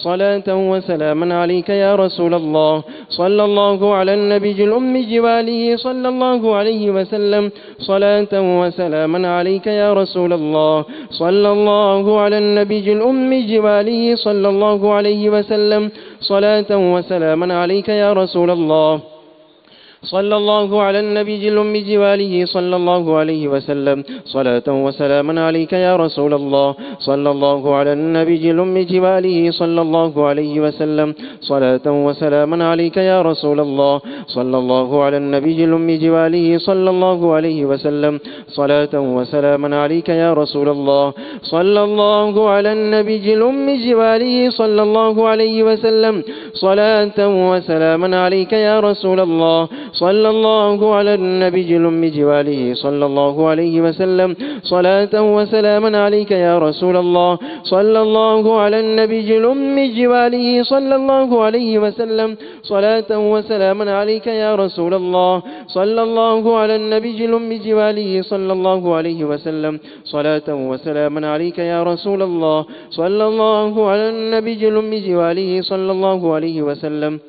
صلاة وسلاما عليك يا رسول الله صلى الله على النبي الأمي وآله صلى الله عليه وسلم صلاة وسلاما عليك يا رسول الله صلى الله على النبي الأمي وآله صلى الله عليه وسلم صلاة وسلاما عليك يا رسول الله صلى الله على النبي الأمي وآله صلى الله عليه وسلم صلاة وسلاما عليك يا رسول الله صلى الله على النبي الأمي وآله صلى الله عليه وسلم صلاة وسلاما عليك يا رسول الله صلى الله على النبي الأمي وآله صلى الله عليه وسلم صلاة وسلاما عليك يا رسول الله صلى الله على النبي الأمي وآله صلى الله عليه وسلم صلاة وسلاما عليك يا رسول الله صلى الله على النبي الأمي وآله صلى الله عليه وسلم صلاة وسلاما عليك يا رسول الله صلى الله على النبي الأمي وآله صلى الله عليه وسلم صلاة وسلاما عليك يا رسول الله صلى الله على النبي الأمي وآله صلى الله عليه وسلم صلاة وسلاما عليك يا رسول الله صلى الله على النبي الأمي وآله صلى الله عليه وسلم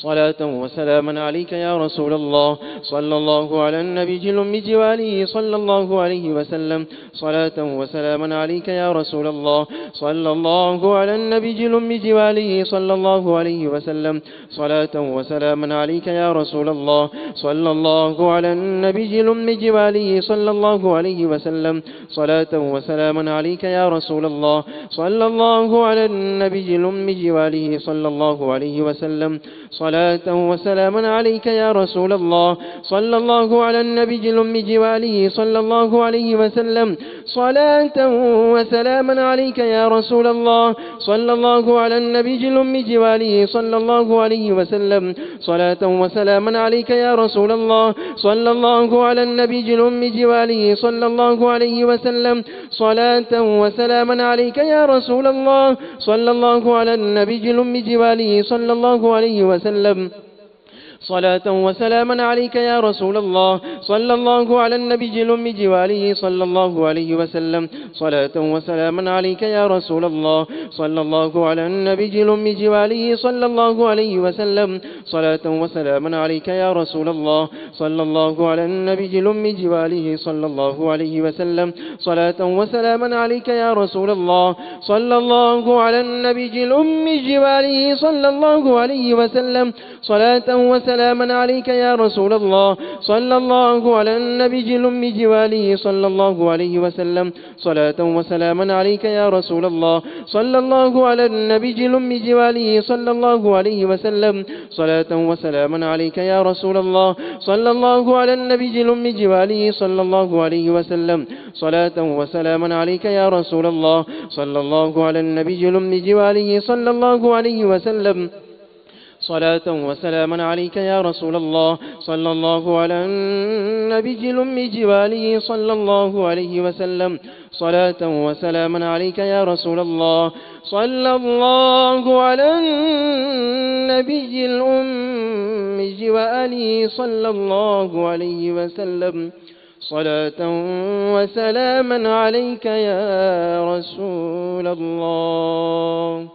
صلاة وسلاما عليك يا رسول الله صلى الله على النبي الأمي وآله صلى الله عليه وسلم صلاة وسلاما عليك يا رسول الله صلى الله على النبي الأمي وآله صلى الله عليه وسلم صلاة وسلاما عليك يا رسول الله صلى الله على النبي الأمي وآله صلى الله عليه وسلم صلاة وسلاما عليك يا رسول الله صلى الله على النبي الأمي وآله صلى الله عليه وسلم صلاة وسلاما عليك يا رسول الله صلى الله على النبي الأمي وآله صلى الله عليه وسلم صلاة وسلاما عليك يا رسول الله صلى الله على النبي الأمي وآله صلى الله عليه وسلم صلاة وسلاما عليك يا رسول الله صلى الله على النبي الأمي وآله صلى الله عليه وسلم صلاة وسلاما عليك يا رسول الله صلى الله على النبي الأمي وآله صلى الله عليه وسلم صلاة وسلاما عليك يا رسول الله صلى الله على النبي الأمي وآله صلى الله عليه وسلم صلاة وسلاما عليك يا رسول الله صلى الله على النبي الأمي وآله صلى الله عليه وسلم صلاة وسلاما عليك يا رسول الله صلى الله على النبي الأمي وآله صلى الله عليه وسلم صلاة وسلاما عليك يا رسول الله صلى الله على النبي الأمي وآله صلى الله عليه وسلم صلاة وسلاما عليك يا رسول الله صلى الله على النبي الأمي وآله صلى الله عليه وسلم صلاة وسلاما عليك يا رسول الله صلى الله على النبي الأمي وآله صلى الله عليه وسلم صلاة وسلاما عليك يا رسول الله صلى الله على النبي الأمي وآله صلى الله عليه وسلم صلاة وسلاما عليك يا رسول الله صلى الله على النبي الأمي وآله صلى الله عليه وسلم صلاة وسلاما عليك يا رسول الله صلى الله على النبي الأمي وآله صلى الله عليه وسلم صلاة وسلاما عليك يا رسول الله صلى الله على النبي الأمي وآله صلى الله عليه وسلم صلاة وسلاما عليك يا رسول الله.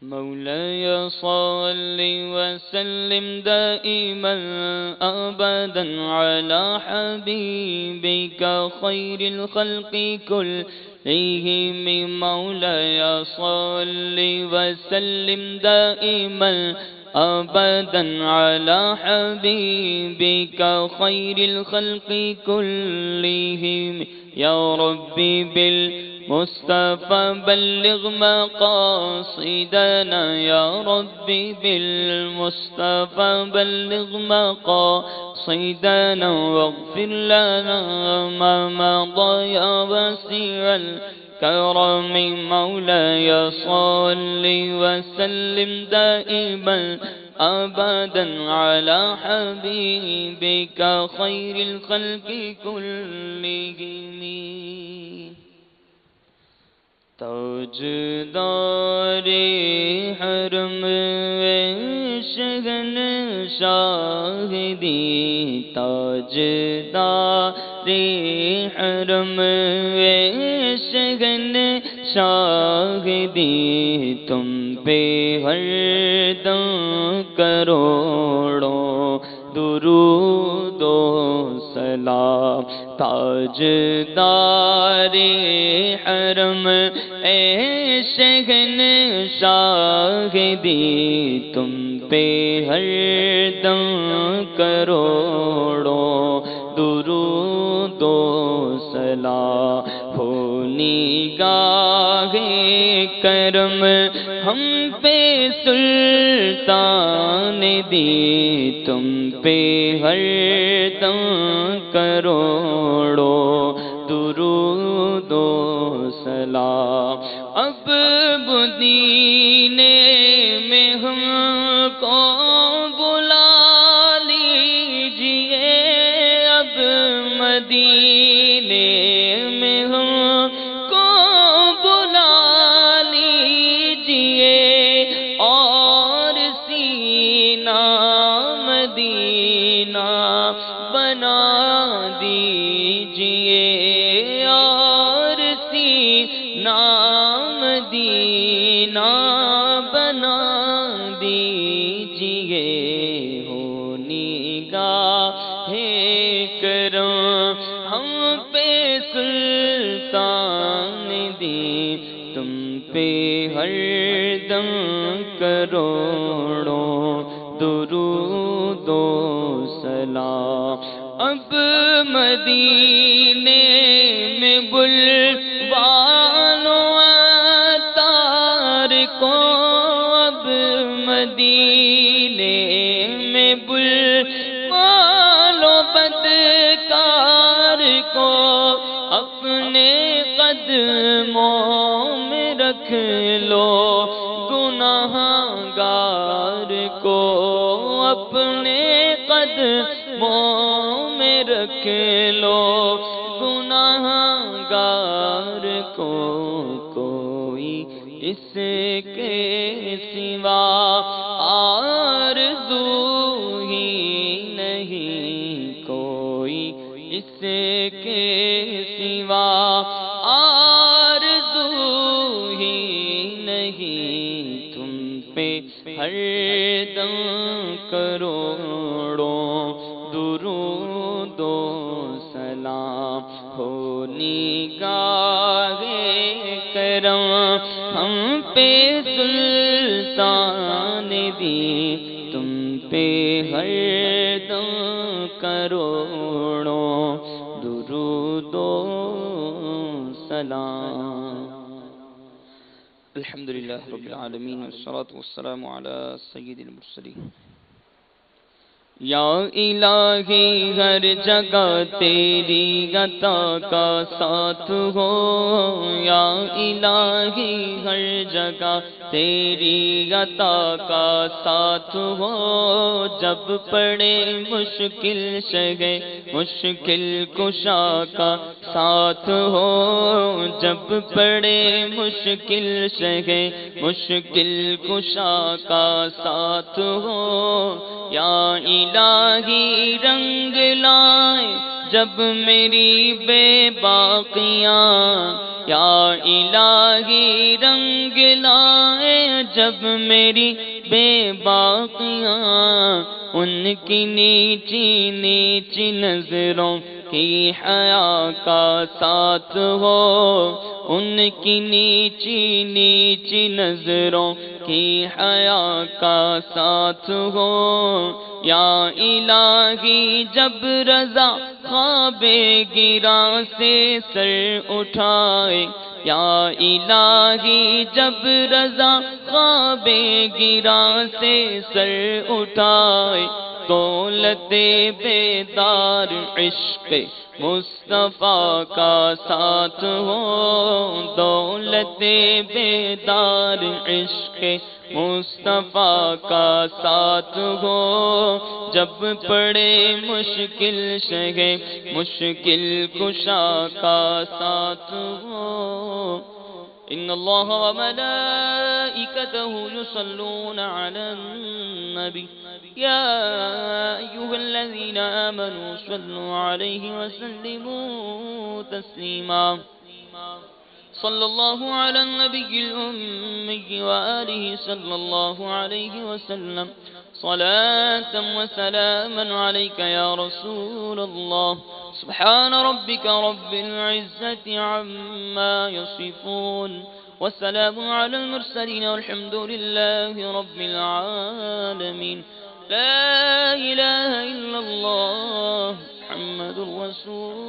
مولاي صل وسلم دائما أبدا على حبيبك خير الخلق كلهم. مولاي صل وسلم دائما أبدا على حبيبك خير الخلق كلهم. يا ربي بالمصطفى بلغ مقاصدنا، يا ربي بالمصطفى بلغ مقاصدنا، واغفر لنا ما مضى يا وسيع الكرم. مولاي صل وسلم دائما أبدا على حبيبك خير الخلق كلهم. تاجدار حرم شگن شاہدی، تاجدار حرم شگن شاہدی تم پہ ہر دم کروڑوں درود و سلام تاجدار حرم اے شہنشاہدی تم پہ ہر دم کروڑوں درود و سلام ہو نگاہ کرم ہم پہ سلطان دی تم پہ ہر دم کروڑوں درود و سلام اب مدینے میں ہم کو بلا لیجئے اب مدینے میں ہم کو بلا لیجئے اور سینہ مدینہ بنا دیجئے اور سینہ مدینہ بنا دیجئے ہو نگاہ کرم ہم پہ سلطان دی تم پہ ہر دم کروڑوں درود و سلام اب مدینے میں بلوانو عطار کو اب مدینے میں بلوانو بدکار کو اپنے قدموں میں رکھ لو گناہگار کو اپنے قدموں میں رکھ لو گناہگار کو کوئی اس کے سوا آرزو ہی نہیں کوئی اس کے سوا آرزو ہی نہیں تم پہ ہر دم کروڑوں درود و سلام ہو نگاہ کرم ہم پہ سلطان دی تم پہ ہر دم کروڑوں درود و سلام الحمدللہ رب العالمین والصلاة والسلام علی سید المرسلین یا الہی ہر جگہ تیری عطا کا ساتھ ہو یا الہی ہر جگہ تیری عطا کا ساتھ ہو جب پڑے مشکل شگے مشکل کشا کا ساتھ ہو جب پڑے مشکل شگے مشکل کشا کا ساتھ ہو یا الہی رنگ لائے جب میری بے باقیاں یا الہی رنگ لائے جب میری بے باقیاں ان کی نیچی نیچی نظروں کی حیا کا ساتھ ہو ان کی نیچی نیچی نظروں کی حیا کا ساتھ ہو یا الہی جب رضا خواب گرا سے سر اٹھائے یا الہی جب رضا خواب گرا سے سر اٹھائے دولت بیدار عشق مصطفیٰ کا ساتھ ہو دولت بیدار عشق مصطفیٰ کا ساتھ ہو جب پڑے مشکل شگے مشکل کشا کا ساتھ ہو ان اللہ وملائکتہ یصلون علی النبی یا ایہا الذین آمنوا صلوا علیہ وسلموا تسلیما صلى الله على النبي الأمي وآله صلى الله عليه وسلم صلاة وسلاما عليك يا رسول الله سبحان ربك رب العزة عما يصفون والسلام على المرسلين والحمد لله رب العالمين لا إله إلا الله محمد رسول